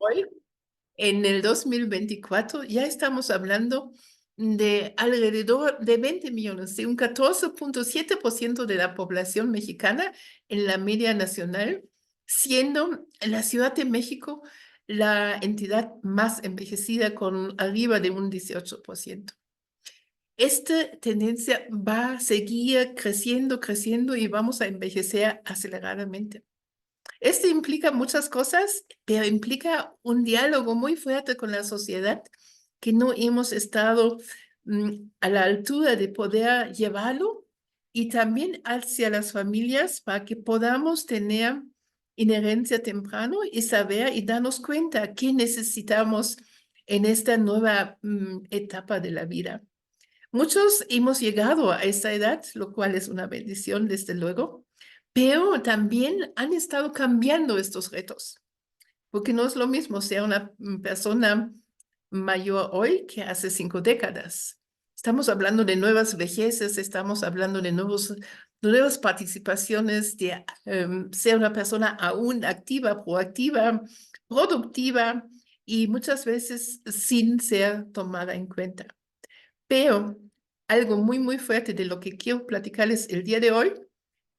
Hoy, en el 2024, ya estamos hablando de alrededor de 20 millones, de un 14,7% de la población mexicana en la media nacional, siendo la Ciudad de México la entidad más envejecida con arriba de un 18%. Esta tendencia va a seguir creciendo, creciendo y vamos a envejecer aceleradamente. Esto implica muchas cosas, pero implica un diálogo muy fuerte con la sociedad que no hemos estado a la altura de poder llevarlo y también hacia las familias para que podamos tener inherencia temprano y saber y darnos cuenta qué necesitamos en esta nueva etapa de la vida. Muchos hemos llegado a esta edad, lo cual es una bendición, desde luego, pero también han estado cambiando estos retos, porque no es lo mismo ser una persona mayor hoy que hace 5 décadas. Estamos hablando de nuevas vejeces, estamos hablando de nuevas participaciones, de ser una persona aún activa, proactiva, productiva y muchas veces sin ser tomada en cuenta. Pero algo muy, muy fuerte de lo que quiero platicarles el día de hoy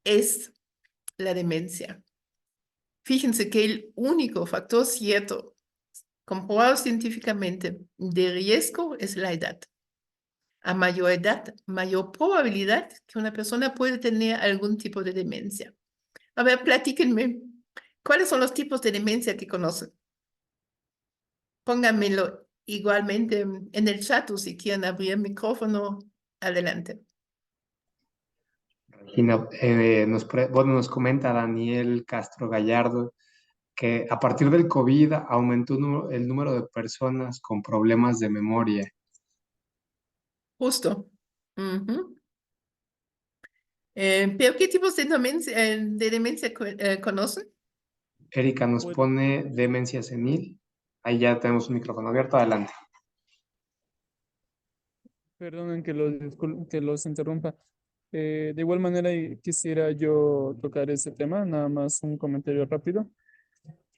es la demencia. Fíjense que el único factor cierto, comprobado científicamente, de riesgo es la edad. A mayor edad, mayor probabilidad que una persona puede tener algún tipo de demencia. A ver, platíquenme, ¿cuáles son los tipos de demencia que conocen? Pónganmelo igualmente en el chat o si quieren abrir el micrófono, adelante. Regina, nos comenta Daniel Castro Gallardo que a partir del COVID aumentó el número de personas con problemas de memoria. Justo. Ujú. ¿Pero qué tipos de demencia conocen? Erika nos Bueno, pone demencia senil. Ahí ya tenemos un micrófono abierto, adelante. perdonen que los interrumpa. De igual manera, quisiera yo tocar ese tema, nada más un comentario rápido.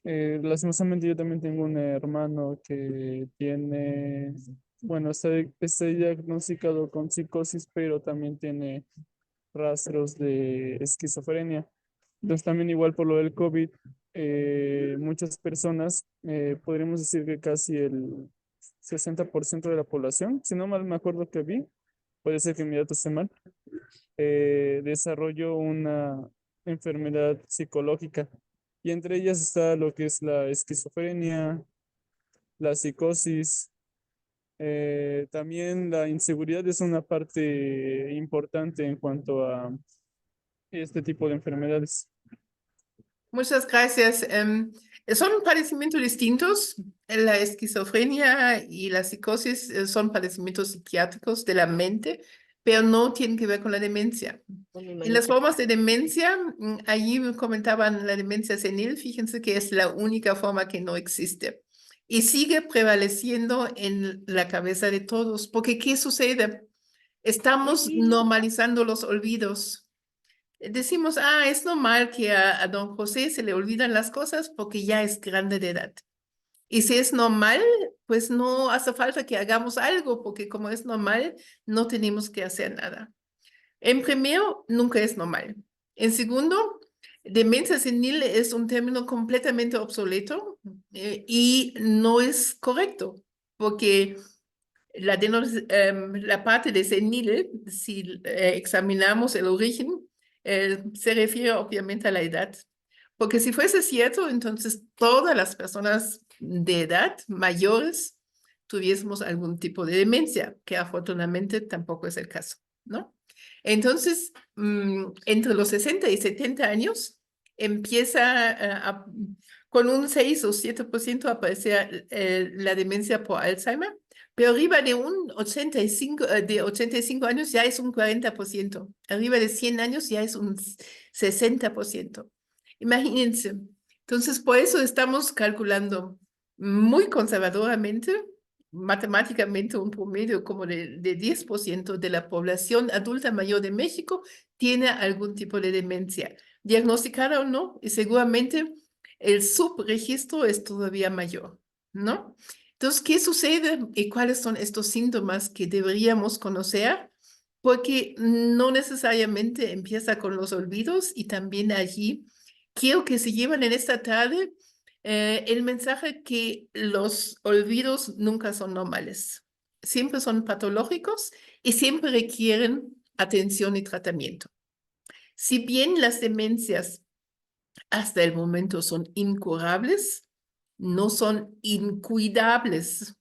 Lastimosamente, yo también tengo un hermano que tiene, bueno, está diagnosticado con psicosis, pero también tiene rastros de esquizofrenia. Entonces, también igual por lo del COVID, muchas personas, podríamos decir que casi el 60% de la población, si no mal me acuerdo que vi, puede ser que mi dato esté mal, desarrolló una enfermedad psicológica. Y entre ellas está lo que es la esquizofrenia, la psicosis, también la inseguridad es una parte importante en cuanto a este tipo de enfermedades. Muchas gracias. Son padecimientos distintos. La esquizofrenia y la psicosis son padecimientos psiquiátricos de la mente, pero no tienen que ver con la demencia. En las formas de demencia, allí me comentaban la demencia senil, fíjense que es la única forma que no existe. Y sigue prevaleciendo en la cabeza de todos, porque ¿qué sucede? Estamos normalizando los olvidos. Decimos, es normal que a don José se le olvidan las cosas porque ya es grande de edad. Y si es normal, pues no hace falta que hagamos algo, porque como es normal, no tenemos que hacer nada. En primero, nunca es normal. En segundo, demencia senil es un término completamente obsoleto y no es correcto, porque la parte de senil, si examinamos el origen, se refiere obviamente a la edad. Porque si fuese cierto, entonces todas las personas de edad mayores tuviésemos algún tipo de demencia, que afortunadamente tampoco es el caso, ¿no? Entonces, entre los 60 y 70 años empieza con un 6 o 7% a aparecer la demencia por Alzheimer, pero arriba de un 85 años ya es un 40%, arriba de 100 años ya es un 60%. Imagínense. Entonces, por eso estamos calculando muy conservadoramente, matemáticamente, un promedio como de 10% de la población adulta mayor de México tiene algún tipo de demencia, diagnosticada o no, y seguramente el subregistro es todavía mayor, ¿no? Entonces, ¿qué sucede y cuáles son estos síntomas que deberíamos conocer? Porque no necesariamente empieza con los olvidos y también allí quiero que se lleven en esta tarde el mensaje que los olvidos nunca son normales, siempre son patológicos y siempre requieren atención y tratamiento. Si bien las demencias hasta el momento son incurables, no son incuidables.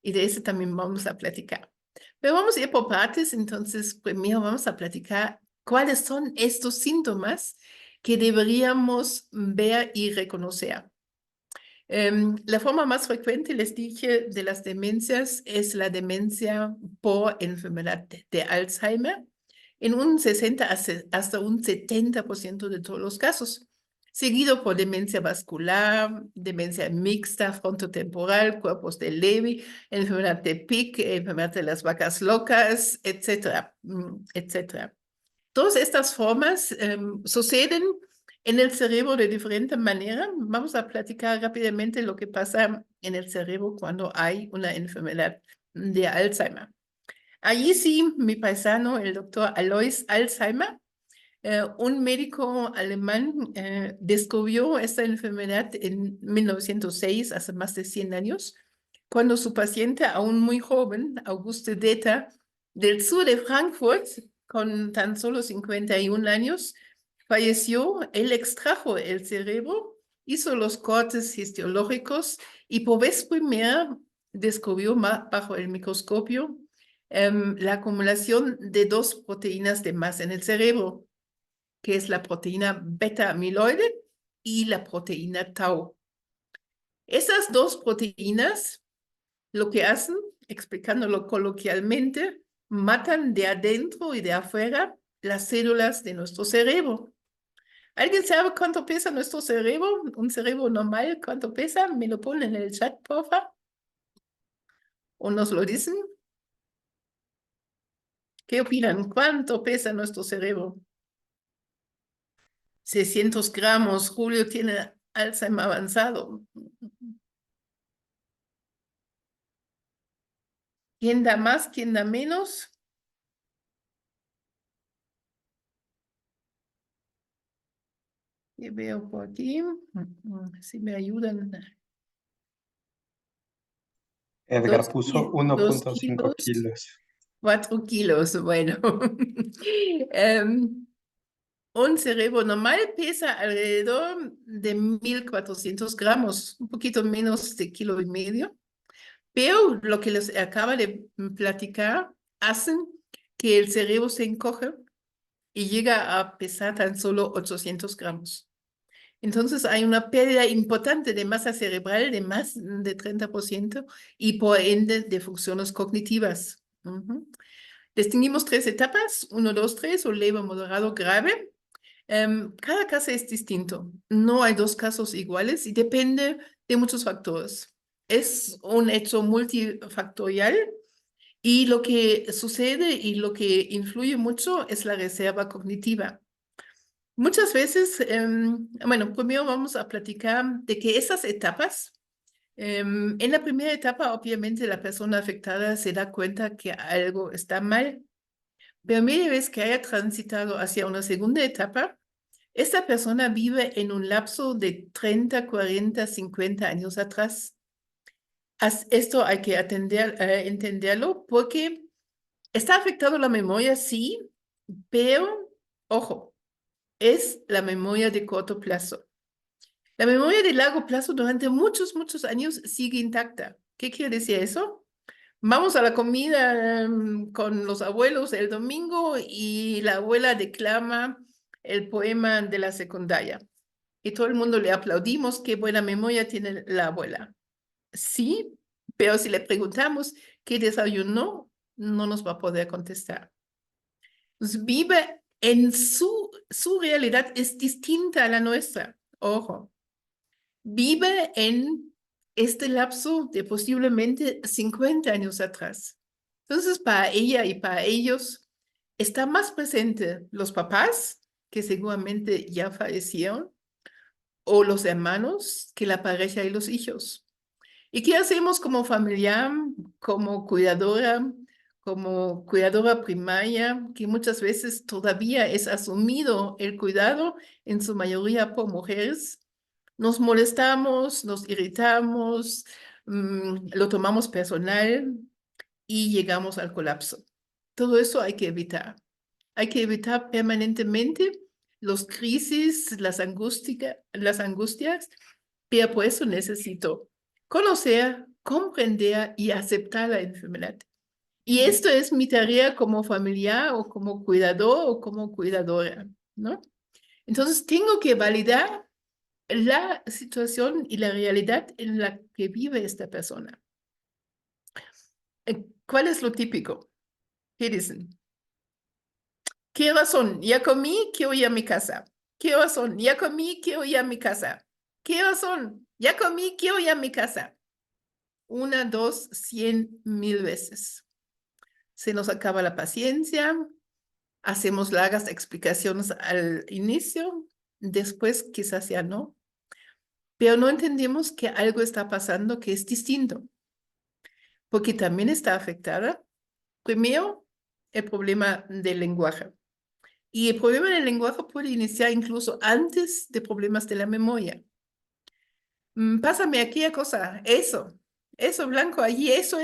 Y de eso también vamos a platicar. Pero vamos a ir por partes, entonces primero vamos a platicar cuáles son estos síntomas que deberíamos ver y reconocer. La forma más frecuente, les dije, de las demencias es la demencia por enfermedad de Alzheimer, en un 60 hasta un 70% de todos los casos, seguido por demencia vascular, demencia mixta, frontotemporal, cuerpos de Lewy, enfermedad de Pick, enfermedad de las vacas locas, etcétera, etcétera. Todas estas formas suceden en el cerebro de diferente manera. Vamos a platicar rápidamente lo que pasa en el cerebro cuando hay una enfermedad de Alzheimer. Allí sí, mi paisano, el doctor Alois Alzheimer, un médico alemán, descubrió esta enfermedad en 1906, hace más de 100 años, cuando su paciente, aún muy joven, Auguste Deter, del sur de Frankfurt, con tan solo 51 años, falleció. Él extrajo el cerebro, hizo los cortes histológicos y por vez primera descubrió bajo el microscopio la acumulación de dos proteínas de más en el cerebro, que es la proteína beta-amiloide y la proteína tau. Esas dos proteínas lo que hacen, explicándolo coloquialmente, matan de adentro y de afuera las células de nuestro cerebro. ¿Alguien sabe cuánto pesa nuestro cerebro? Un cerebro normal, ¿cuánto pesa? ¿Me lo ponen en el chat, por favor? ¿O nos lo dicen? ¿Qué opinan? ¿Cuánto pesa nuestro cerebro? 600 gramos. Julio tiene Alzheimer avanzado. ¿Quién da más? ¿Quién da menos? Y veo por aquí. Si me ayudan. Edgar puso 2 1.5 kilos, kilos. 4 kilos. Bueno. Un cerebro normal pesa alrededor de 1.400 gramos, un poquito menos de 1,5 kilos. Pero lo que les acaba de platicar hacen que el cerebro se encoge y llega a pesar tan solo 800 gramos. Entonces hay una pérdida importante de masa cerebral de más de 30% y por ende de funciones cognitivas. Distinguimos 3 etapas, 1, 2, 3 o leve, moderado, grave. Cada caso es distinto. No hay 2 casos iguales y depende de muchos factores. Es un hecho multifactorial y lo que sucede y lo que influye mucho es la reserva cognitiva. Muchas veces, bueno, primero vamos a platicar de que esas etapas, en la primera etapa, obviamente la persona afectada se da cuenta que algo está mal, pero media vez que haya transitado hacia una segunda etapa, esta persona vive en un lapso de 30, 40, 50 años atrás. Esto hay que entenderlo porque está afectado la memoria, sí, pero, ojo, es la memoria de corto plazo. La memoria de largo plazo durante muchos, muchos años sigue intacta. ¿Qué quiere decir eso? Vamos a la comida con los abuelos el domingo y la abuela declama el poema de la secundaria. Y todo el mundo le aplaudimos, qué buena memoria tiene la abuela. Sí, pero si le preguntamos qué desayunó, no nos va a poder contestar. Pues vive en su realidad es distinta a la nuestra. Ojo, vive en este lapso de posiblemente 50 años atrás. Entonces, para ella y para ellos, está más presente los papás, que seguramente ya fallecieron, o los hermanos que la pareja y los hijos. ¿Y qué hacemos como familiar, como cuidadora primaria, que muchas veces todavía es asumido el cuidado, en su mayoría por mujeres? Nos molestamos, nos irritamos, lo tomamos personal y llegamos al colapso. Todo eso hay que evitar. Hay que evitar permanentemente las crisis, las angustias, pero por eso necesito conocer, comprender y aceptar la enfermedad. Y esto es mi tarea como familiar o como cuidador o como cuidadora, ¿no? Entonces tengo que validar la situación y la realidad en la que vive esta persona. ¿Cuál es lo típico? ¿Qué dicen? ¿Qué razón? Ya comí, quiero ir a mi casa. ¿Qué razón? Ya comí, quiero ir a mi casa. ¿Qué razón? Ya comí, quiero ir a mi casa. 1, 2, 100,000 veces. Se nos acaba la paciencia, hacemos largas explicaciones al inicio, después quizás ya no, pero no entendemos que algo está pasando que es distinto, porque también está afectada, primero, el problema del lenguaje. Y el problema del lenguaje puede iniciar incluso antes de problemas de la memoria. Pásame aquella cosa, eso blanco, allí, eso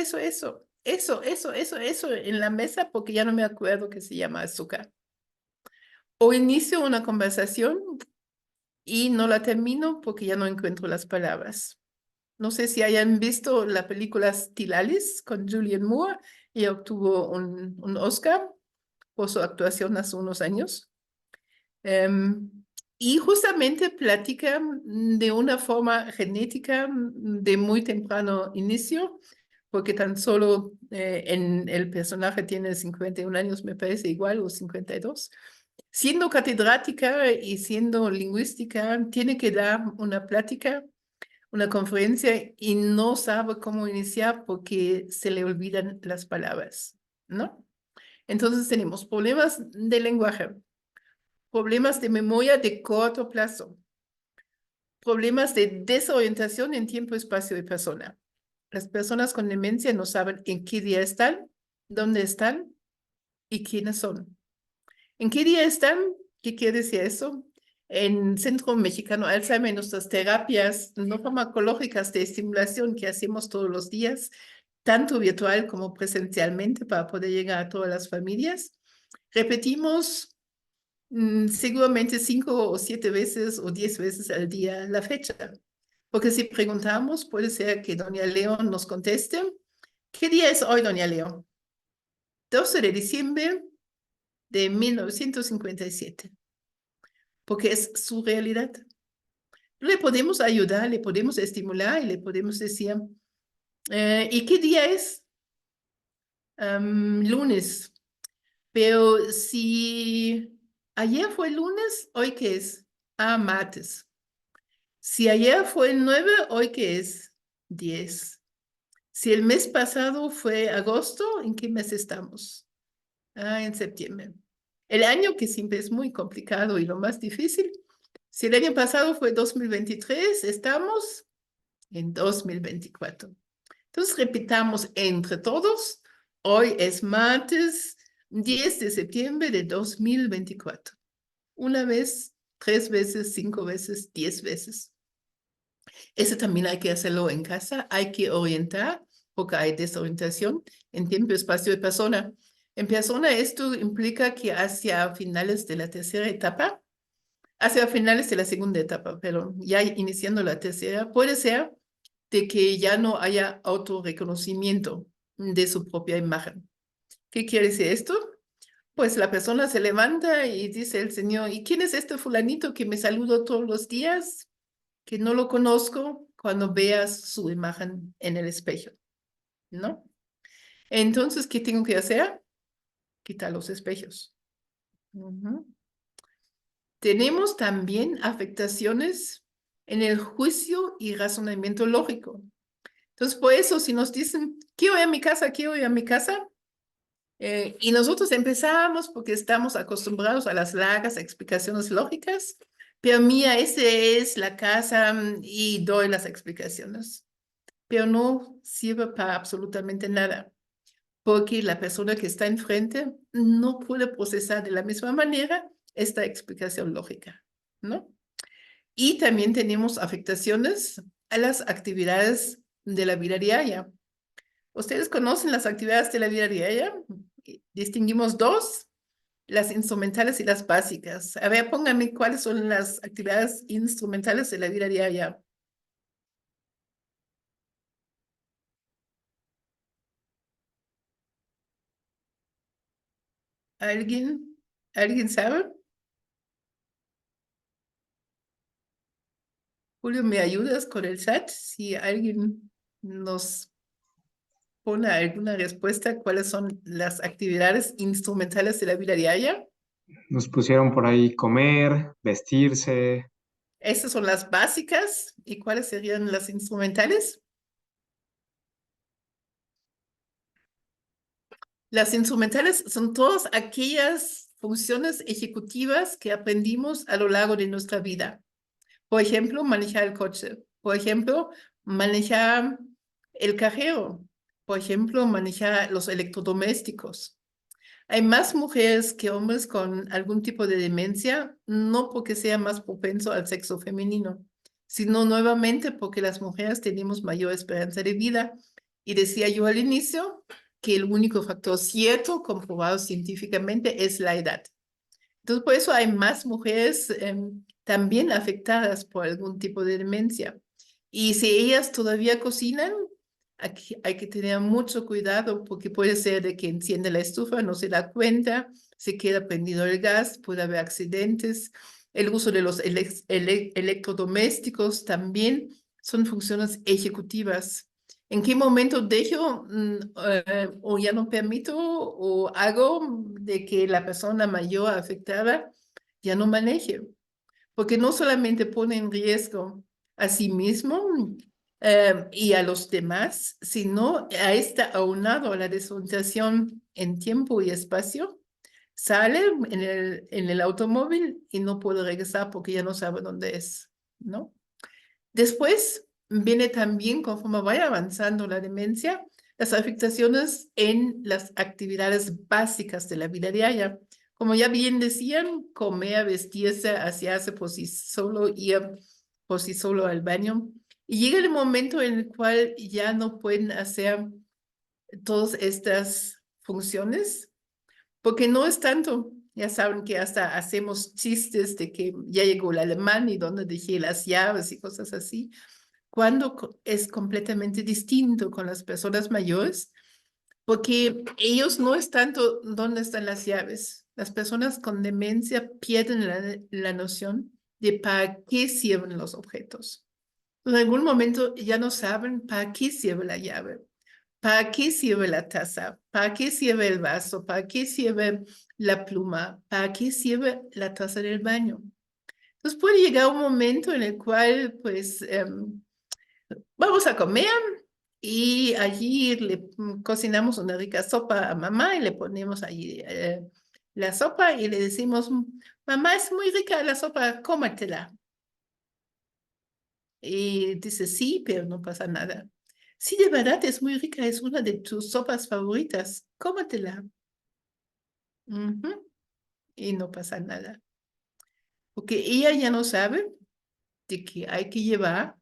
en la mesa porque ya no me acuerdo que se llama azúcar. O inicio una conversación y no la termino porque ya no encuentro las palabras. No sé si hayan visto la película Stilalis con Julianne Moore. Ella obtuvo un Oscar por su actuación hace unos años. Y justamente platica de una forma genética de muy temprano inicio, porque tan solo en el personaje tiene 51 años, me parece igual, o 52. Siendo catedrática y siendo lingüística, tiene que dar una plática, una conferencia, y no sabe cómo iniciar porque se le olvidan las palabras, ¿no? Entonces tenemos problemas de lenguaje, problemas de memoria de corto plazo, problemas de desorientación en tiempo, espacio y persona. Las personas con demencia no saben en qué día están, dónde están y quiénes son. ¿En qué día están? ¿Qué quiere decir eso? En Centro Mexicano Alzheimer, nuestras terapias no farmacológicas de estimulación que hacemos todos los días, tanto virtual como presencialmente para poder llegar a todas las familias, repetimos seguramente 5 o 7 veces o 10 veces al día la fecha. Porque si preguntamos, puede ser que doña León nos conteste. ¿Qué día es hoy, doña León? 12 de diciembre de 1957. Porque es su realidad. Le podemos ayudar, le podemos estimular y le podemos decir, ¿y qué día es? Lunes. Pero si ayer fue lunes, ¿hoy qué es? Martes. Si ayer fue el 9, ¿hoy qué es? 10. Si el mes pasado fue agosto, ¿en qué mes estamos? En septiembre. El año, que siempre es muy complicado y lo más difícil. Si el año pasado fue 2023, estamos en 2024. Entonces repitamos entre todos, hoy es martes 10 de septiembre de 2024. Una vez, 3 veces, 5 veces, 10 veces. Eso también hay que hacerlo en casa, hay que orientar, porque hay desorientación en tiempo, espacio y persona. En persona esto implica que hacia finales de la tercera etapa, hacia finales de la segunda etapa, pero ya iniciando la tercera, puede ser de que ya no haya autorreconocimiento de su propia imagen. ¿Qué quiere decir esto? Pues la persona se levanta y dice el Señor, ¿y quién es este fulanito que me saluda todos los días? Que no lo conozco, cuando veas su imagen en el espejo, ¿no? Entonces, ¿qué tengo que hacer? Quitar los espejos. Tenemos también afectaciones en el juicio y razonamiento lógico. Entonces, por eso, si nos dicen, quiero ir a mi casa, y nosotros empezamos porque estamos acostumbrados a las largas explicaciones lógicas, Pero mía, esa es la casa y doy las explicaciones. Pero no sirve para absolutamente nada, porque la persona que está enfrente no puede procesar de la misma manera esta explicación lógica, ¿no? Y también tenemos afectaciones a las actividades de la vida diaria. ¿Ustedes conocen las actividades de la vida diaria? Distinguimos dos, las instrumentales y las básicas. A ver, pónganme cuáles son las actividades instrumentales de la vida diaria. ¿Alguien? ¿Alguien sabe? Julio, ¿me ayudas con el chat? Si alguien nos pone alguna respuesta, ¿cuáles son las actividades instrumentales de la vida diaria? Nos pusieron por ahí comer, vestirse. Estas son las básicas. ¿Y cuáles serían las instrumentales? Las instrumentales son todas aquellas funciones ejecutivas que aprendimos a lo largo de nuestra vida. Por ejemplo, manejar el coche. Por ejemplo, manejar el cajero. Por ejemplo, manejar los electrodomésticos. Hay más mujeres que hombres con algún tipo de demencia, no porque sea más propenso al sexo femenino, sino nuevamente porque las mujeres tenemos mayor esperanza de vida. Y decía yo al inicio que el único factor cierto comprobado científicamente es la edad. Entonces, por eso hay más mujeres también afectadas por algún tipo de demencia. Y si ellas todavía cocinan, aquí hay que tener mucho cuidado porque puede ser de que enciende la estufa, no se da cuenta, se queda prendido el gas, puede haber accidentes. El uso de los electrodomésticos también son funciones ejecutivas. ¿En qué momento dejo o ya no permito o hago de que la persona mayor afectada ya no maneje? Porque no solamente pone en riesgo a sí mismo y a los demás, sino a esta aunado a la desorientación en tiempo y espacio, sale en el automóvil y no puede regresar porque ya no sabe dónde es, ¿no? Después viene también, conforme vaya avanzando la demencia, las afectaciones en las actividades básicas de la vida diaria. Como ya bien decían, comer, vestirse, asearse por sí solo, ir por sí solo al baño. Y llega el momento en el cual ya no pueden hacer todas estas funciones, porque no es tanto. Ya saben que hasta hacemos chistes de que ya llegó el alemán y dónde dejé las llaves y cosas así cuando es completamente distinto con las personas mayores, porque ellos no es tanto dónde están las llaves. Las personas con demencia pierden la noción de para qué sirven los objetos. En algún momento ya no saben para qué sirve la llave, para qué sirve la taza, para qué sirve el vaso, para qué sirve la pluma, para qué sirve la taza del baño. Entonces puede llegar un momento en el cual, pues, vamos a comer y allí le cocinamos una rica sopa a mamá y le ponemos allí la sopa y le decimos, mamá, es muy rica la sopa, cómetela. Y dice, sí, pero no pasa nada. Sí, de verdad es muy rica, es una de tus sopas favoritas, cómetela. Ujú. Y no pasa nada. Porque ella ya no sabe de que hay que llevar,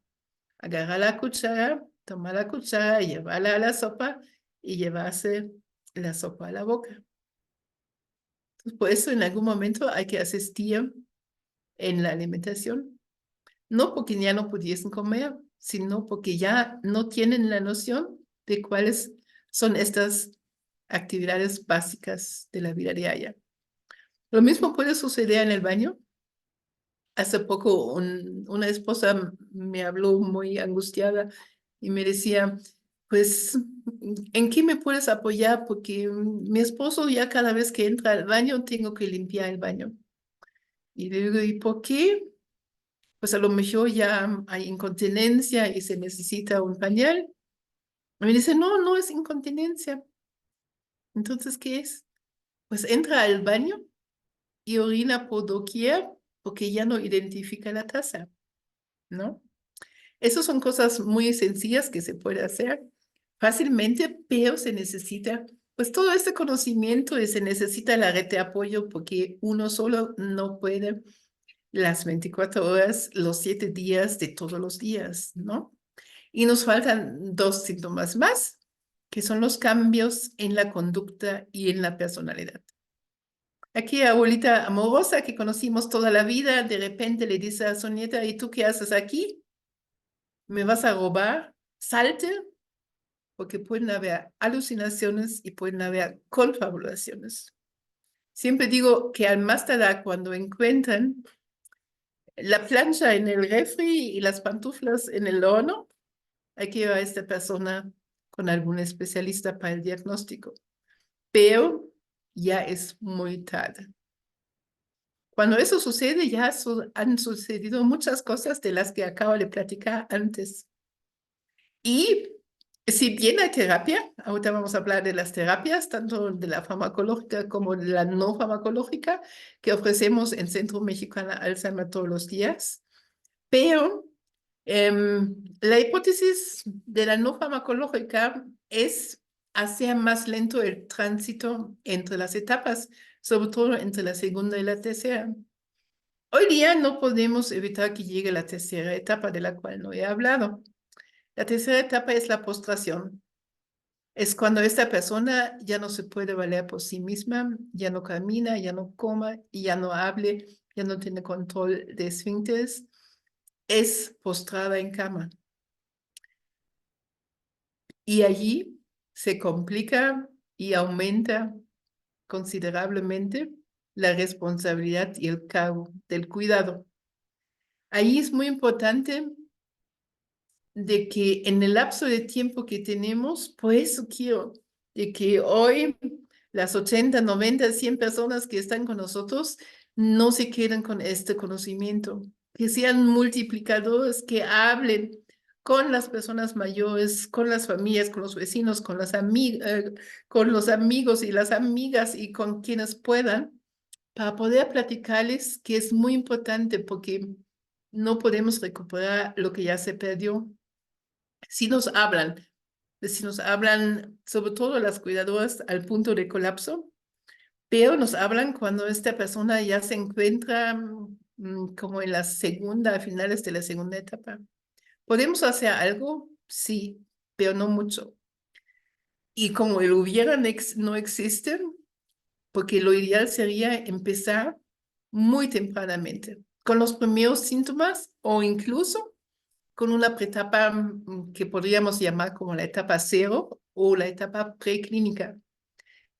agarrar la cuchara, tomar la cuchara, llevarla a la sopa y llevarse la sopa a la boca. Entonces, por eso en algún momento hay que asistir en la alimentación. No porque ya no pudiesen comer, sino porque ya no tienen la noción de cuáles son estas actividades básicas de la vida diaria. Lo mismo puede suceder en el baño. Hace poco una esposa me habló muy angustiada y me decía, pues, ¿en qué me puedes apoyar? Porque mi esposo ya cada vez que entra al baño tengo que limpiar el baño. Y le digo, ¿y por qué? Pues a lo mejor ya hay incontinencia y se necesita un pañal. Y me dice, no, no es incontinencia. Entonces, ¿qué es? Pues entra al baño y orina por doquier porque ya no identifica la tasa, ¿no? Esas son cosas muy sencillas que se puede hacer fácilmente, pero se necesita, pues todo este conocimiento y se necesita la red de apoyo porque uno solo no puede las 24 horas, los 7 días de todos los días, ¿no? Y nos faltan 2 síntomas más, que son los cambios en la conducta y en la personalidad. Aquí abuelita amorosa que conocimos toda la vida, de repente le dice a su nieta, ¿y tú qué haces aquí? ¿Me vas a robar? Salte, porque pueden haber alucinaciones y pueden haber confabulaciones. Siempre digo que al más tardar cuando encuentran la plancha en el refri y las pantuflas en el horno, hay que llevar a esta persona con algún especialista para el diagnóstico. Pero ya es muy tarde. Cuando eso sucede, ya han sucedido muchas cosas de las que acabo de platicar antes. Y si bien hay terapia, ahorita vamos a hablar de las terapias, tanto de la farmacológica como de la no farmacológica, que ofrecemos en Centro Mexicano Alzheimer todos los días, pero la hipótesis de la no farmacológica es hacer más lento el tránsito entre las etapas, sobre todo entre la segunda y la tercera. Hoy día no podemos evitar que llegue la tercera etapa de la cual no he hablado. La tercera etapa es la postración. Es cuando esta persona ya no se puede valer por sí misma, ya no camina, ya no coma, ya no hable, ya no tiene control de esfínteres. Es postrada en cama. Y allí se complica y aumenta considerablemente la responsabilidad y el cargo del cuidado. Ahí es muy importante de que en el lapso de tiempo que tenemos, por eso quiero de que hoy las 80, 90, 100 personas que están con nosotros no se queden con este conocimiento, que sean multiplicadores, que hablen con las personas mayores, con las familias, con los vecinos, con con los amigos y las amigas y con quienes puedan, para poder platicarles que es muy importante porque no podemos recuperar lo que ya se perdió. Si nos hablan sobre todo las cuidadoras al punto de colapso, pero nos hablan cuando esta persona ya se encuentra como en la segunda, a finales de la segunda etapa. ¿Podemos hacer algo? Sí, pero no mucho. Y como el hubiera no existe, porque lo ideal sería empezar muy tempranamente, con los primeros síntomas o incluso con una etapa que podríamos llamar como la etapa cero o la etapa preclínica.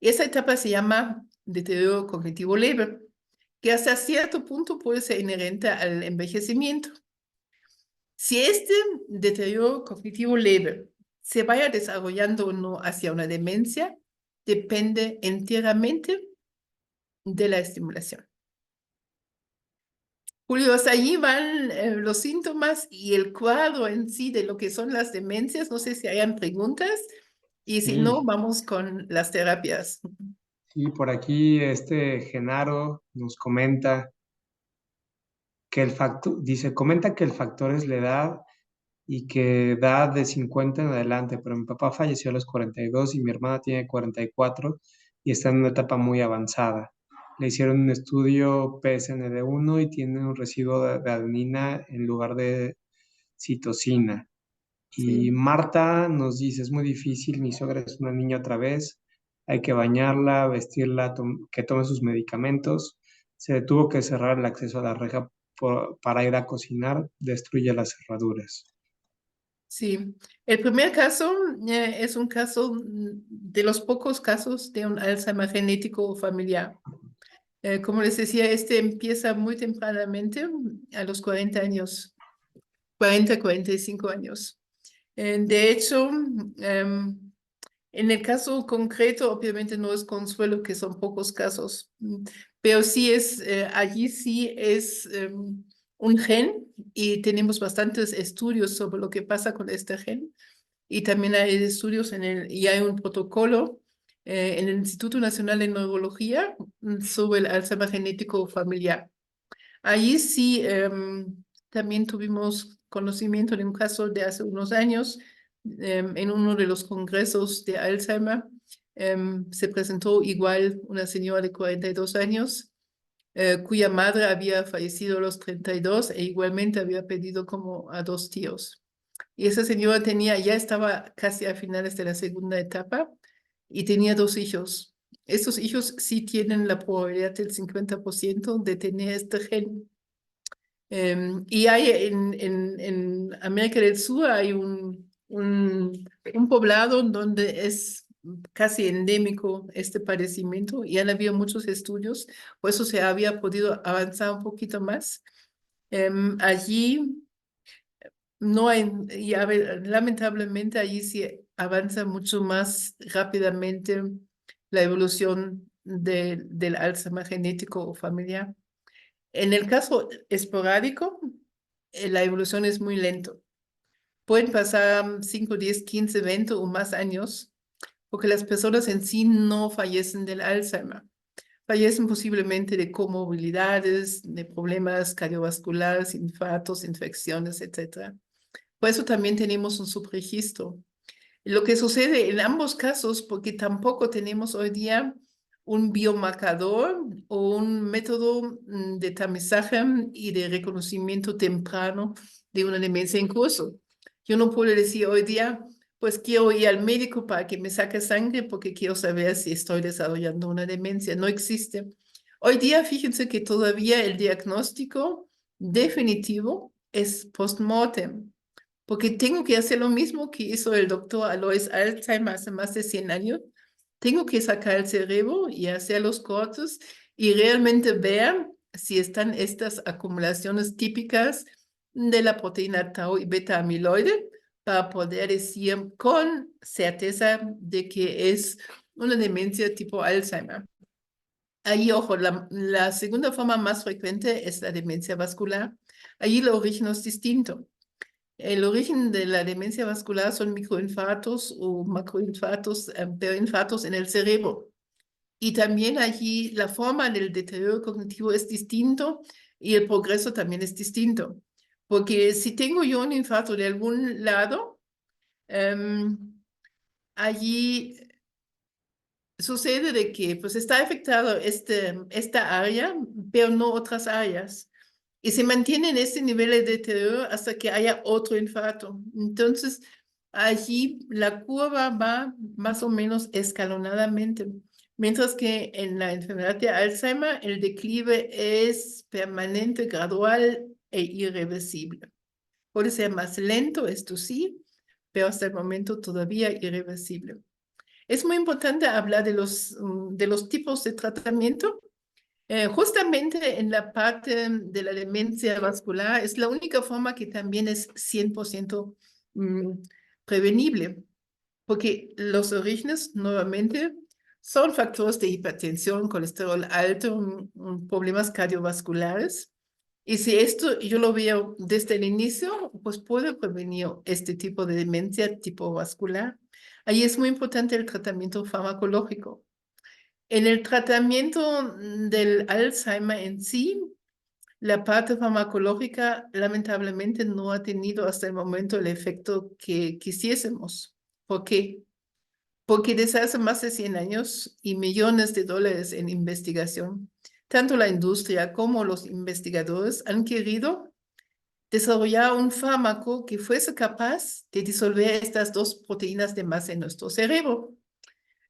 Esa etapa se llama deterioro cognitivo leve, que hasta cierto punto puede ser inherente al envejecimiento. Si este deterioro cognitivo leve se vaya desarrollando o no hacia una demencia, depende enteramente de la estimulación. Julio, hasta allí van los síntomas y el cuadro en sí de lo que son las demencias. No sé si hayan preguntas y si no, Sí, vamos con las terapias. sí, por aquí Genaro nos comenta que el factor, dice, comenta que el factor es la edad y que da de 50 en adelante, pero mi papá falleció a los 42 y mi hermana tiene 44 y está en una etapa muy avanzada. Le hicieron un estudio PSND1 y tiene un residuo de adenina en lugar de citosina. Y Sí, Marta nos dice, es muy difícil, mi suegra es una niña otra vez, hay que bañarla, vestirla, que tome sus medicamentos. Se tuvo que cerrar el acceso a la reja para ir a cocinar, destruye las cerraduras. sí. El primer caso es un caso de los pocos casos de un Alzheimer genético familiar. Como les decía, este empieza muy tempranamente, a los 40 años, 40, 45 años. De hecho, en el caso concreto, obviamente no es consuelo, que son pocos casos, pero sí es, allí sí es un gen y tenemos bastantes estudios sobre lo que pasa con este gen. Y también hay estudios y hay un protocolo en el Instituto Nacional de Neurología sobre el Alzheimer genético familiar. Allí sí, también tuvimos conocimiento de un caso de hace unos años, en uno de los congresos de Alzheimer. Se presentó igual una señora de 42 años, cuya madre había fallecido a los 32 e igualmente había pedido como a 2 tíos. Y esa señora ya estaba casi a finales de la segunda etapa y tenía 2 hijos. Estos hijos sí tienen la probabilidad del 50% de tener este gen. Y hay en América del Sur hay un poblado donde es casi endémico este padecimiento y han habido muchos estudios, por eso se había podido avanzar un poquito más. Allí no hay, y lamentablemente allí sí avanza mucho más rápidamente la evolución del Alzheimer genético o familiar. En el caso esporádico, la evolución es muy lento. Pueden pasar 5, 10, 15, 20 o más años, porque las personas en sí no fallecen del Alzheimer. Fallecen posiblemente de comorbilidades, de problemas cardiovasculares, infartos, infecciones, etc. Por eso también tenemos un subregistro. Lo que sucede en ambos casos, porque tampoco tenemos hoy día un biomarcador o un método de tamizaje y de reconocimiento temprano de una demencia en curso. Yo no puedo decir hoy día, pues quiero ir al médico para que me saque sangre porque quiero saber si estoy desarrollando una demencia. No existe. Hoy día, fíjense que todavía el diagnóstico definitivo es post-mortem. Porque tengo que hacer lo mismo que hizo el doctor Alois Alzheimer hace más de 100 años. Tengo que sacar el cerebro y hacer los cortes y realmente ver si están estas acumulaciones típicas de la proteína tau y beta amiloide para poder decir con certeza de que es una demencia tipo Alzheimer. Ahí, ojo, la segunda forma más frecuente es la demencia vascular. Ahí el origen es distinto. El origen de la demencia vascular son microinfartos o macroinfartos, pero infartos en el cerebro. Y también allí la forma del deterioro cognitivo es distinto y el progreso también es distinto. Porque si tengo yo un infarto de algún lado, allí sucede de que pues está afectado esta área, pero no otras áreas. Y se mantiene en este nivel de deterioro hasta que haya otro infarto. Entonces, allí la curva va más o menos escalonadamente. Mientras que en la enfermedad de Alzheimer, el declive es permanente, gradual e irreversible. Puede ser más lento, esto sí, pero hasta el momento todavía irreversible. Es muy importante hablar de los tipos de tratamiento. Justamente en la parte de la demencia vascular es la única forma que también es 100% prevenible, porque los orígenes nuevamente son factores de hipertensión, colesterol alto, problemas cardiovasculares. Y si esto yo lo veo desde el inicio, pues puedo prevenir este tipo de demencia tipo vascular. Ahí es muy importante el tratamiento farmacológico. En el tratamiento del Alzheimer en sí, la parte farmacológica lamentablemente no ha tenido hasta el momento el efecto que quisiésemos. ¿Por qué? Porque desde hace más de 100 años y millones de dólares en investigación, tanto la industria como los investigadores han querido desarrollar un fármaco que fuese capaz de disolver estas dos proteínas de masa en nuestro cerebro.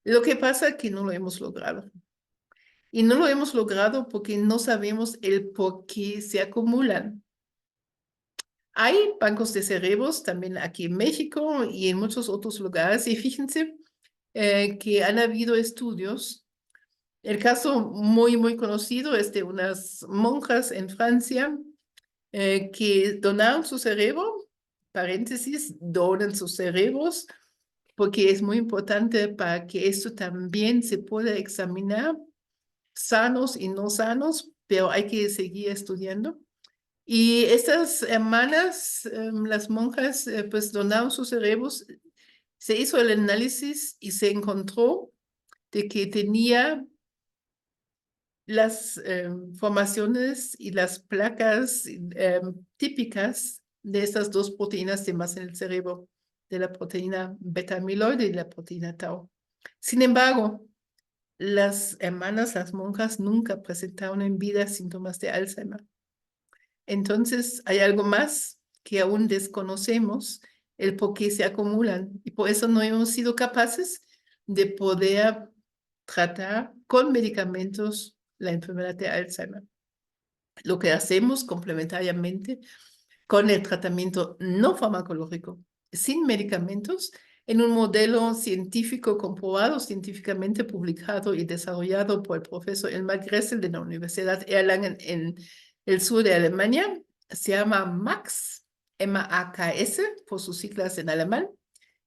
Lo que pasa es que no lo hemos logrado. Y no lo hemos logrado porque no sabemos el por qué se acumulan. Hay bancos de cerebros también aquí en México y en muchos otros lugares. Y fíjense que han habido estudios. El caso muy conocido es de unas monjas en Francia que donaron su cerebro, paréntesis, donan sus cerebros, porque es muy importante para que esto también se pueda examinar, sanos y no sanos, pero hay que seguir estudiando. Y estas hermanas, las monjas, pues donaron sus cerebros, se hizo el análisis y se encontró de que tenía las formaciones y las placas típicas de estas dos proteínas de más en el cerebro, de la proteína beta amiloide y la proteína tau. Sin embargo, las hermanas, las monjas, nunca presentaron en vida síntomas de Alzheimer. Entonces, hay algo más que aún desconocemos, el por qué se acumulan. Y por eso no hemos sido capaces de poder tratar con medicamentos la enfermedad de Alzheimer. Lo que hacemos complementariamente con el tratamiento no farmacológico, sin medicamentos, en un modelo científico comprobado, científicamente publicado y desarrollado por el profesor Elmar Gressel de la Universidad Erlangen en el sur de Alemania, se llama MAX, M-A-K-S, por sus siglas en alemán.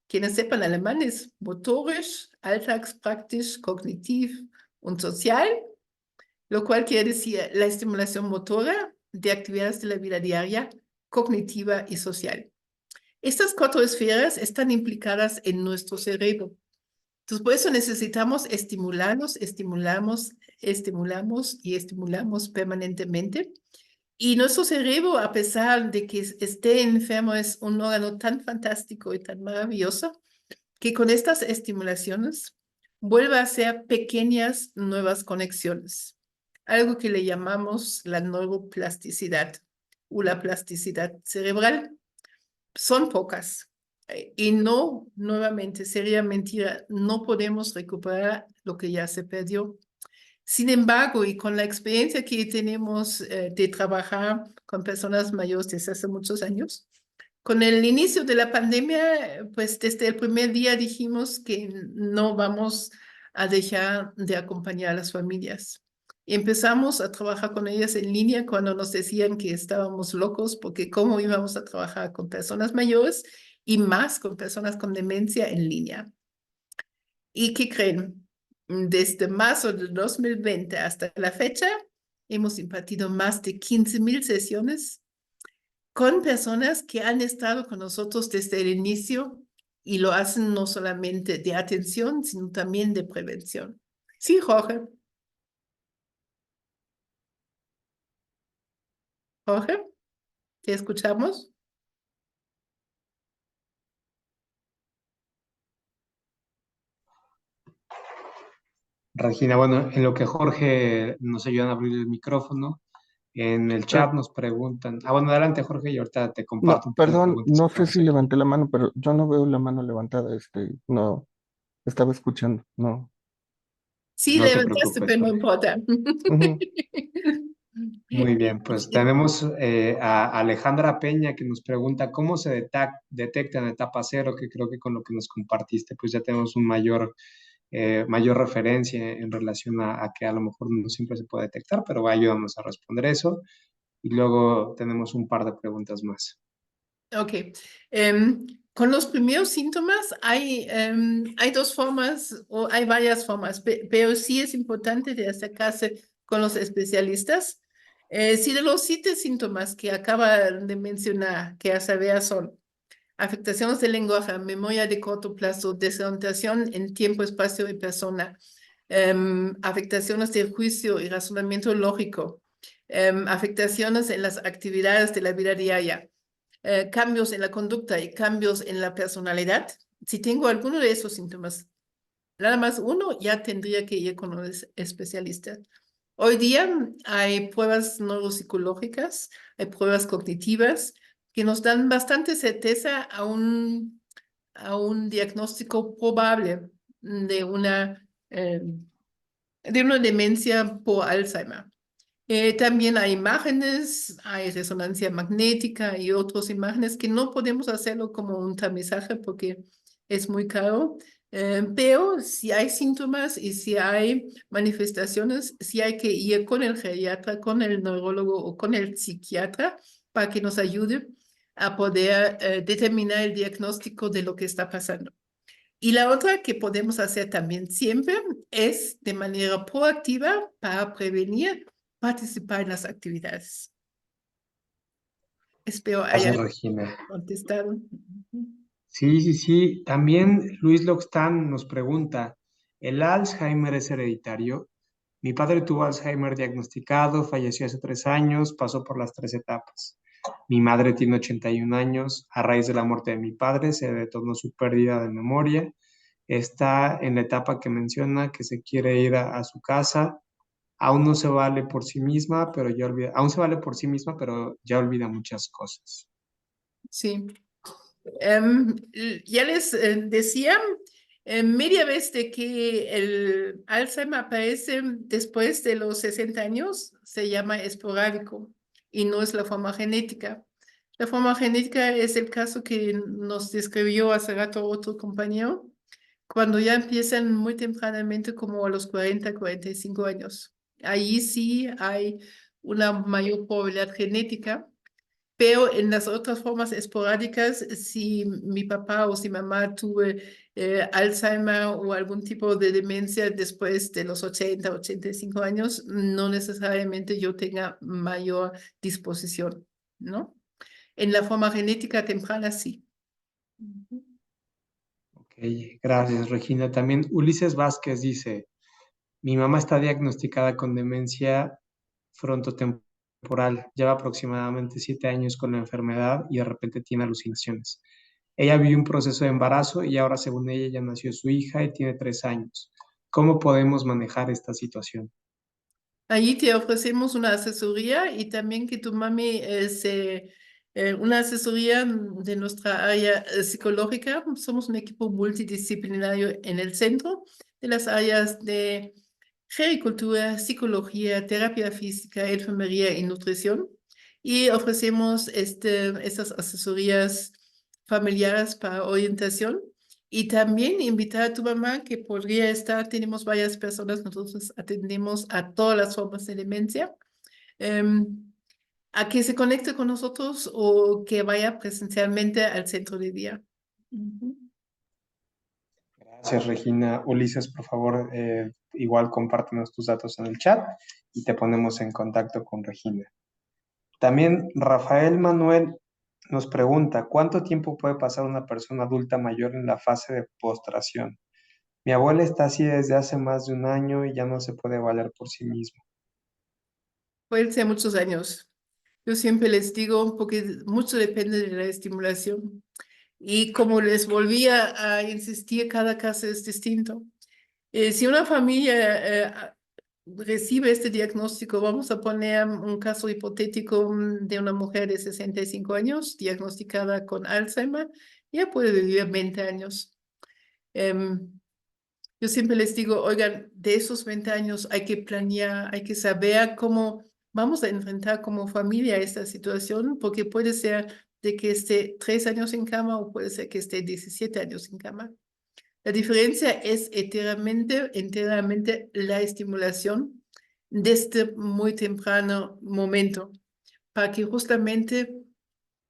Quienes sepan alemán es motorisch, alltagspraktisch, kognitiv und sozial, lo cual quiere decir la estimulación motora de actividades de la vida diaria, cognitiva y social. Estas cuatro esferas están implicadas en nuestro cerebro. Entonces, por eso necesitamos estimularnos, estimulamos permanentemente. Y nuestro cerebro, a pesar de que esté enfermo, es un órgano tan fantástico y tan maravilloso que con estas estimulaciones vuelve a hacer pequeñas nuevas conexiones, algo que le llamamos la neuroplasticidad o la plasticidad cerebral. Son pocas y no, nuevamente, sería mentira, no podemos recuperar lo que ya se perdió. Sin embargo, y con la experiencia que tenemos de trabajar con personas mayores desde hace muchos años, con el inicio de la pandemia, pues desde el primer día dijimos que no vamos a dejar de acompañar a las familias. Y empezamos a trabajar con ellas en línea cuando nos decían que estábamos locos porque cómo íbamos a trabajar con personas mayores y más con personas con demencia en línea. ¿Y qué creen? Desde marzo de 2020 hasta la fecha, hemos impartido más de 15,000 sesiones con personas que han estado con nosotros desde el inicio y lo hacen no solamente de atención, sino también de prevención. Sí, Jorge. Jorge, ¿te escuchamos? Regina, bueno, en lo que Jorge nos ayuda a abrir el micrófono, en el Per- chat nos preguntan. Bueno, adelante Jorge y ahorita te comparto no, un par de perdón, preguntas no que sé tenemos si aquí. levanté la mano, pero yo no veo la mano levantada, no, estaba escuchando, no. Sí, No te levantaste, preocupes, pero no Jorge. importa. Ujú. Muy bien, pues tenemos a Alejandra Peña que nos pregunta cómo se detecta en etapa cero, que creo que con lo que nos compartiste, pues ya tenemos un mayor referencia en relación a que a lo mejor no siempre se puede detectar, pero ayúdanos a responder eso. Y luego tenemos un par de preguntas más. Ok. Con los primeros síntomas hay dos formas o hay varias formas, pero sí es importante de acercarse con los especialistas. Si de los 7 síntomas que acaba de mencionar, que a saber son afectaciones del lenguaje, memoria de corto plazo, desorientación en tiempo, espacio y persona, afectaciones del juicio y razonamiento lógico, afectaciones en las actividades de la vida diaria, cambios en la conducta y cambios en la personalidad. Si tengo alguno de esos síntomas, nada más uno, ya tendría que ir con un especialista. Hoy día hay pruebas neuropsicológicas, hay pruebas cognitivas que nos dan bastante certeza a un diagnóstico probable de una demencia por Alzheimer. También hay imágenes, hay resonancia magnética y otras imágenes que no podemos hacerlo como un tamizaje porque es muy caro. Pero si hay síntomas y si hay manifestaciones, sí hay que ir con el geriatra, con el neurólogo o con el psiquiatra para que nos ayude a poder determinar el diagnóstico de lo que está pasando. Y la otra que podemos hacer también siempre es de manera proactiva para prevenir participar en las actividades. Espero Gracias, haya Regina. contestado. Sí, sí, sí. También Luis Loxtan nos pregunta, ¿el Alzheimer es hereditario? Mi padre tuvo Alzheimer diagnosticado, falleció hace 3 años, pasó por las 3 etapas. Mi madre tiene 81 años. A raíz de la muerte de mi padre se detonó su pérdida de memoria. Está en la etapa que menciona que se quiere ir a su casa. Aún no se vale por sí misma, pero ya olvida, aún se vale por sí misma, pero ya olvida muchas cosas. Sí. Ya les decía, media vez de que el Alzheimer aparece después de los 60 años, se llama esporádico y no es la forma genética. La forma genética es el caso que nos describió hace rato otro compañero, cuando ya empiezan muy tempranamente, como a los 40, 45 años. Ahí sí hay una mayor probabilidad genética. Pero en las otras formas esporádicas, si mi papá o si mamá tuve Alzheimer o algún tipo de demencia después de los 80, 85 años, no necesariamente yo tenga mayor disposición, ¿no? En la forma genética temprana, sí. Ok, gracias, Regina. También Ulises Vázquez dice, mi mamá está diagnosticada con demencia frontotemporal. Lleva aproximadamente 7 años con la enfermedad y de repente tiene alucinaciones. Ella vivió un proceso de embarazo y ahora, según ella, ya nació su hija y tiene 3 años. ¿Cómo podemos manejar esta situación? Ahí te ofrecemos una asesoría y también que tu mami una asesoría de nuestra área psicológica. Somos un equipo multidisciplinario en el centro de las áreas de gericultura, psicología, terapia física, enfermería y nutrición. Y ofrecemos estas asesorías familiares para orientación. Y también invitar a tu mamá que podría estar, tenemos varias personas, nosotros atendemos a todas las formas de demencia, a que se conecte con nosotros o que vaya presencialmente al centro de día. Gracias, Regina. Ulises, por favor, igual compártenos tus datos en el chat y te ponemos en contacto con Regina. También Rafael Manuel nos pregunta, ¿cuánto tiempo puede pasar una persona adulta mayor en la fase de postración? Mi abuela está así desde hace más de un año y ya no se puede valer por sí misma. Pueden ser muchos años. Yo siempre les digo, porque mucho depende de la estimulación. Y como les volvía a insistir, cada caso es distinto. Si una familia recibe este diagnóstico, vamos a poner un caso hipotético de una mujer de 65 años diagnosticada con Alzheimer, ya puede vivir 20 años. Yo siempre les digo, oigan, de esos 20 años hay que planear, hay que saber cómo vamos a enfrentar como familia esta situación, porque puede ser de que esté 3 años en cama o puede ser que esté 17 años en cama. La diferencia es enteramente la estimulación desde muy temprano momento, para que justamente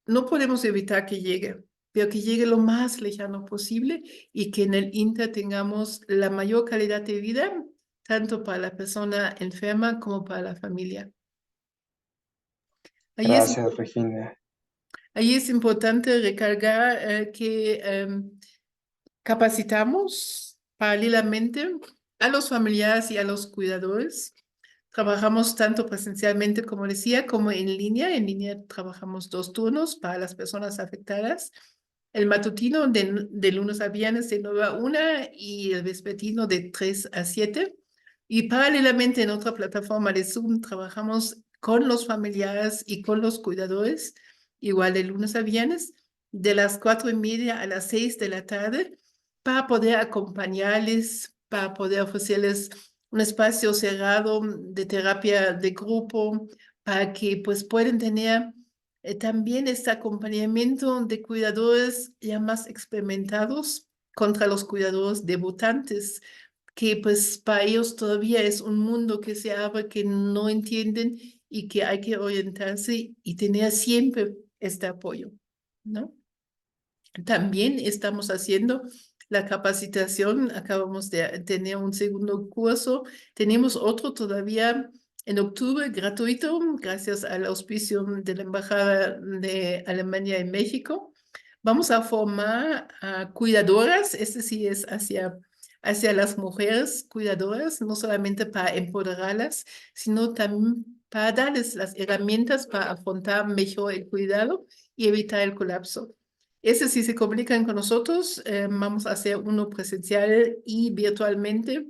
no podemos evitar que llegue, pero que llegue lo más lejano posible y que en el Inter tengamos la mayor calidad de vida, tanto para la persona enferma como para la familia. Ahí es, Gracias, Regina. ahí es importante recargar que capacitamos paralelamente a los familiares y a los cuidadores. Trabajamos tanto presencialmente, como decía, como en línea. En línea trabajamos 2 turnos para las personas afectadas. El matutino de lunes a viernes de 9 a 1 y el vespertino de 3 a 7. Y paralelamente en otra plataforma de Zoom trabajamos con los familiares y con los cuidadores, igual de lunes a viernes, de las 4:30 a las 6 de la tarde, para poder acompañarles, para poder ofrecerles un espacio cerrado de terapia de grupo, para que pues puedan tener también este acompañamiento de cuidadores ya más experimentados contra los cuidadores debutantes, que pues para ellos todavía es un mundo que se abre, que no entienden y que hay que orientarse y tener siempre este apoyo, ¿no? También estamos haciendo la capacitación, acabamos de tener un segundo curso, tenemos otro todavía en octubre gratuito, gracias al auspicio de la Embajada de Alemania en México. Vamos a formar a cuidadoras, este sí es hacia hacia las mujeres cuidadoras, no solamente para empoderarlas, sino también para darles las herramientas para afrontar mejor el cuidado y evitar el colapso. Ese si se comunican con nosotros, vamos a hacer uno presencial y virtualmente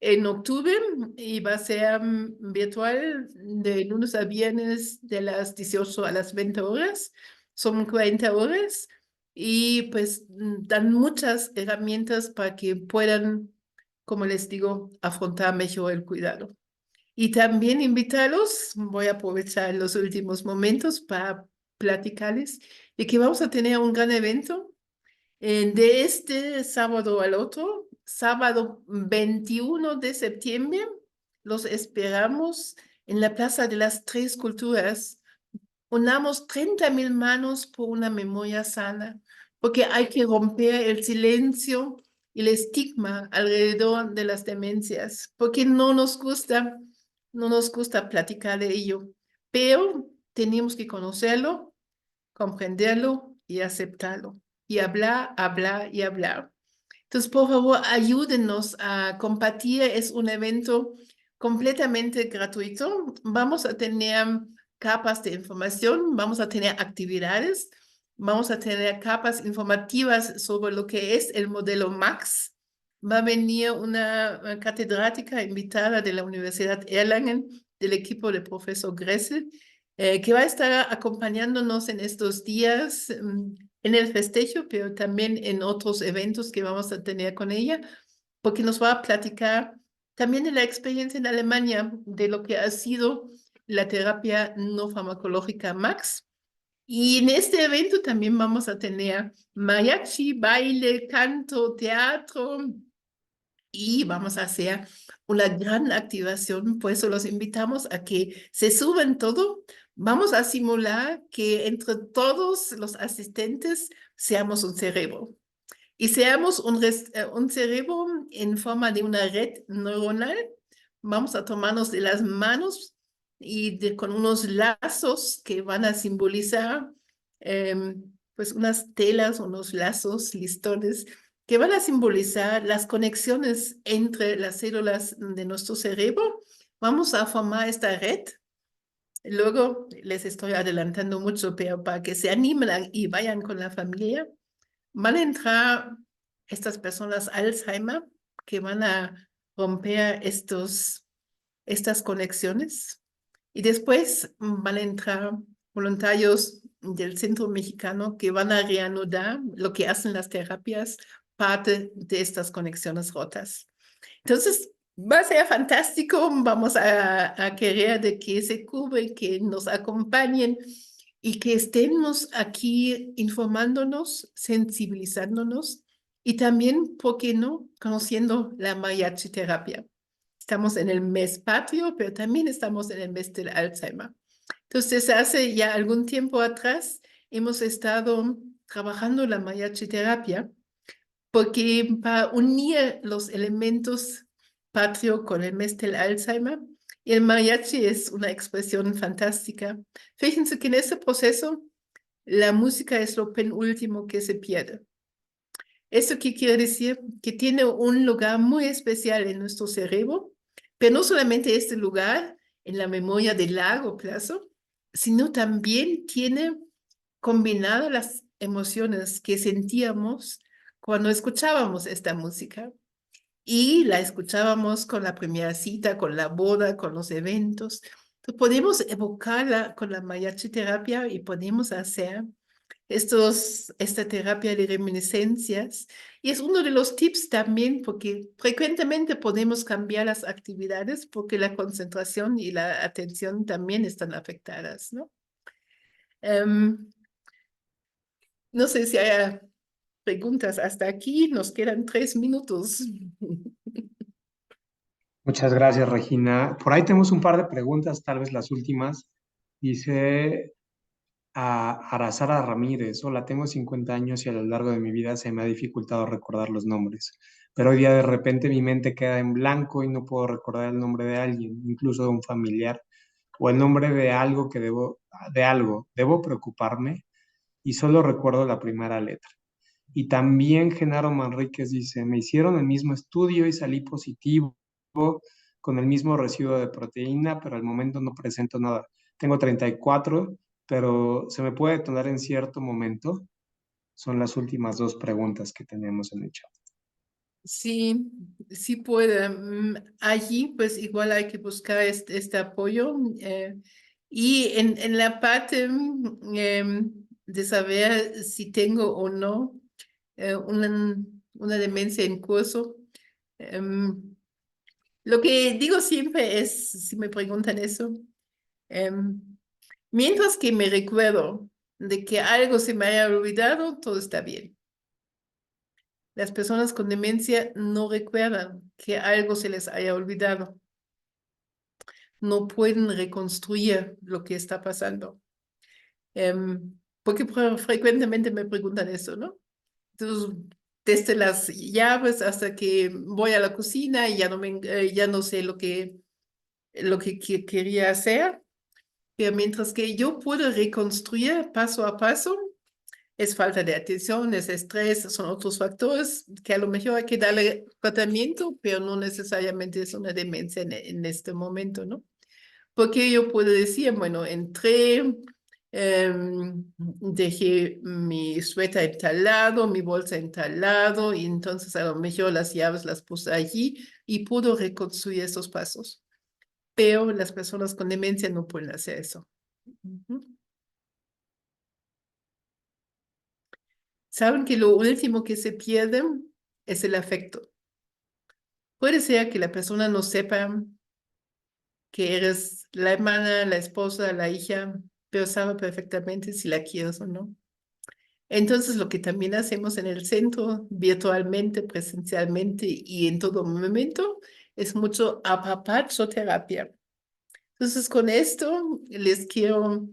en octubre y va a ser virtual de lunes a viernes de las 18 a las 20 horas. Son 40 horas y pues dan muchas herramientas para que puedan, como les digo, afrontar mejor el cuidado. Y también invitarlos, voy a aprovechar los últimos momentos para platicarles de que vamos a tener un gran evento de este sábado al otro, sábado 21 de septiembre, los esperamos en la Plaza de las Tres Culturas. Unamos 30.000 manos por una memoria sana, porque hay que romper el silencio y el estigma alrededor de las demencias, porque no nos gusta platicar de ello, pero tenemos que conocerlo, comprenderlo y aceptarlo, y hablar, hablar y hablar. Entonces, por favor, ayúdenos a compartir. Es un evento completamente gratuito. Vamos a tener capas de información, vamos a tener actividades, vamos a tener capas informativas sobre lo que es el modelo MAX. Va a venir una catedrática invitada de la Universidad Erlangen, del equipo del profesor Gressel, que va a estar acompañándonos en estos días en el festejo, pero también en otros eventos que vamos a tener con ella, porque nos va a platicar también de la experiencia en Alemania, de lo que ha sido la terapia no farmacológica MAX. Y en este evento también vamos a tener mariachi, baile, canto, teatro, y vamos a hacer una gran activación, por eso los invitamos a que se suban todo. Vamos a simular que entre todos los asistentes seamos un cerebro y seamos un cerebro en forma de una red neuronal. Vamos a tomarnos de las manos y con unos lazos que van a simbolizar pues unas telas, unos lazos, listones que van a simbolizar las conexiones entre las células de nuestro cerebro. Vamos a formar esta red. Luego les estoy adelantando mucho, pero para que se animen y vayan con la familia, van a entrar estas personas Alzheimer que van a romper estas conexiones y después van a entrar voluntarios del Centro Mexicano que van a reanudar lo que hacen las terapias, parte de estas conexiones rotas. Entonces, va a ser fantástico, vamos a querer de que se cubren, que nos acompañen y que estemos aquí informándonos, sensibilizándonos y también, ¿por qué no?, conociendo la mariachi terapia. Estamos en el mes patrio, pero también estamos en el mes del Alzheimer. Entonces, hace ya algún tiempo atrás hemos estado trabajando la mariachi terapia porque para unir los elementos patrio con el mes del Alzheimer, y el mariachi es una expresión fantástica. Fíjense que en ese proceso la música es lo penúltimo que se pierde. ¿Eso qué quiere decir? Que tiene un lugar muy especial en nuestro cerebro, pero no solamente este lugar en la memoria de largo plazo, sino también tiene combinadas las emociones que sentíamos cuando escuchábamos esta música. Y la escuchábamos con la primera cita, con la boda, con los eventos. Entonces, podemos evocarla con la mariachi terapia y podemos hacer esta terapia de reminiscencias. Y es uno de los tips también, porque frecuentemente podemos cambiar las actividades porque la concentración y la atención también están afectadas, ¿no? No sé si hay preguntas hasta aquí. Nos quedan 3 minutos. Muchas gracias, Regina. Por ahí tenemos un par de preguntas, tal vez las últimas. Dice a Arazara Ramírez: hola, tengo 50 años y a lo largo de mi vida se me ha dificultado recordar los nombres, pero hoy día de repente mi mente queda en blanco y no puedo recordar el nombre de alguien, incluso de un familiar, o el nombre de algo debo preocuparme y solo recuerdo la primera letra. Y también Genaro Manríquez dice, me hicieron el mismo estudio y salí positivo con el mismo residuo de proteína, pero al momento no presento nada. Tengo 34, pero se me puede detonar en cierto momento. Son las últimas dos preguntas que tenemos en el chat. Sí, sí puede. Allí pues igual hay que buscar este apoyo. Y en la parte de saber si tengo o no una demencia en curso, em, lo que digo siempre es, si me preguntan eso, em, mientras que me recuerdo de que algo se me haya olvidado, todo está bien. Las personas con demencia no recuerdan que algo se les haya olvidado. No pueden reconstruir lo que está pasando. Porque frecuentemente me preguntan eso, ¿no? Entonces, desde las llaves hasta que voy a la cocina y ya no sé lo que quería hacer. Pero mientras que yo puedo reconstruir paso a paso, es falta de atención, es estrés, son otros factores que a lo mejor hay que darle tratamiento, pero no necesariamente es una demencia en este momento, ¿no? Porque yo puedo decir, bueno, entré, dejé mi suéter en tal lado, mi bolsa en tal lado, y entonces a lo mejor las llaves las puse allí y puedo reconstruir esos pasos. Pero las personas con demencia no pueden hacer eso. Ujú. Saben que lo último que se pierde es el afecto. Puede ser que la persona no sepa que eres la hermana, la esposa, la hija, pero sabe perfectamente si la quieres o no. Entonces, lo que también hacemos en el centro, virtualmente, presencialmente y en todo momento, es mucho apapachoterapia. Entonces, con esto les quiero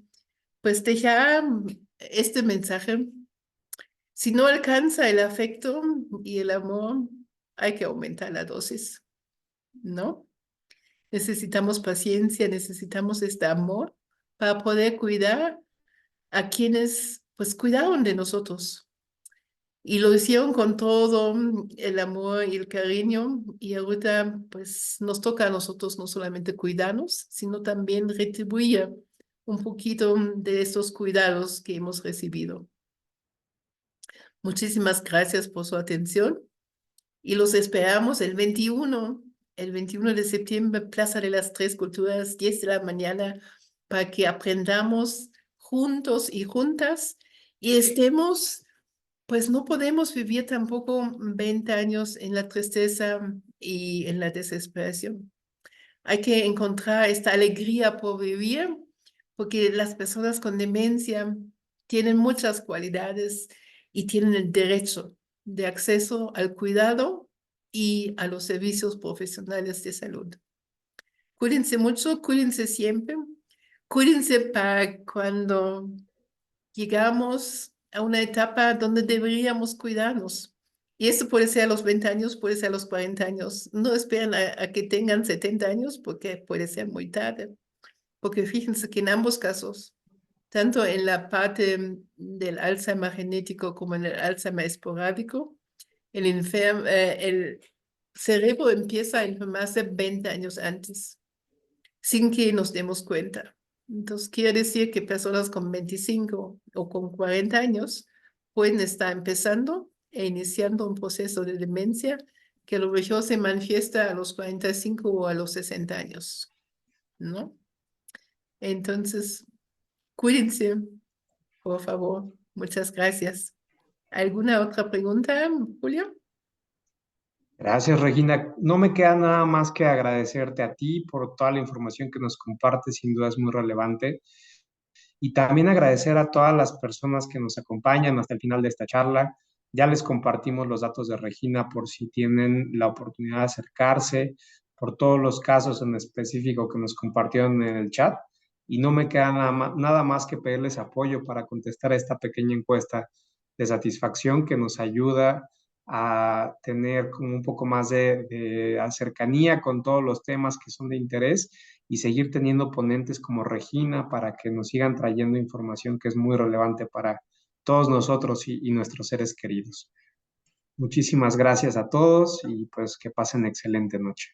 pues dejar este mensaje. Si no alcanza el afecto y el amor, hay que aumentar la dosis, ¿no? Necesitamos paciencia, necesitamos este amor para poder cuidar a quienes pues cuidaron de nosotros. Y lo hicieron con todo el amor y el cariño. Y ahorita pues nos toca a nosotros no solamente cuidarnos, sino también retribuir un poquito de estos cuidados que hemos recibido. Muchísimas gracias por su atención y los esperamos el 21 de septiembre, Plaza de las Tres Culturas, 10 de la mañana, para que aprendamos juntos y juntas y estemos, pues no podemos vivir tampoco 20 años en la tristeza y en la desesperación. Hay que encontrar esta alegría por vivir, porque las personas con demencia tienen muchas cualidades y tienen el derecho de acceso al cuidado y a los servicios profesionales de salud. Cuídense mucho, cuídense siempre, cuídense para cuando llegamos a una etapa donde deberíamos cuidarnos. Y esto puede ser a los 20 años, puede ser a los 40 años. No esperen a que tengan 70 años porque puede ser muy tarde. Porque fíjense que en ambos casos, tanto en la parte del Alzheimer genético como en el Alzheimer esporádico, el cerebro empieza a enfermarse 20 años antes, sin que nos demos cuenta. Entonces, quiere decir que personas con 25 o con 40 años pueden estar empezando e iniciando un proceso de demencia que a lo mejor se manifiesta a los 45 o a los 60 años, ¿no? Entonces, cuídense, por favor. Muchas gracias. ¿Alguna otra pregunta, Julio? Gracias, Regina. No me queda nada más que agradecerte a ti por toda la información que nos compartes, sin duda es muy relevante. Y también agradecer a todas las personas que nos acompañan hasta el final de esta charla. Ya les compartimos los datos de Regina por si tienen la oportunidad de acercarse, por todos los casos en específico que nos compartieron en el chat. Y no me queda nada más que pedirles apoyo para contestar a esta pequeña encuesta de satisfacción que nos ayuda a tener como un poco más de cercanía con todos los temas que son de interés y seguir teniendo ponentes como Regina para que nos sigan trayendo información que es muy relevante todos nosotros y nuestros seres queridos. Muchísimas gracias a todos y pues que pasen excelente noche.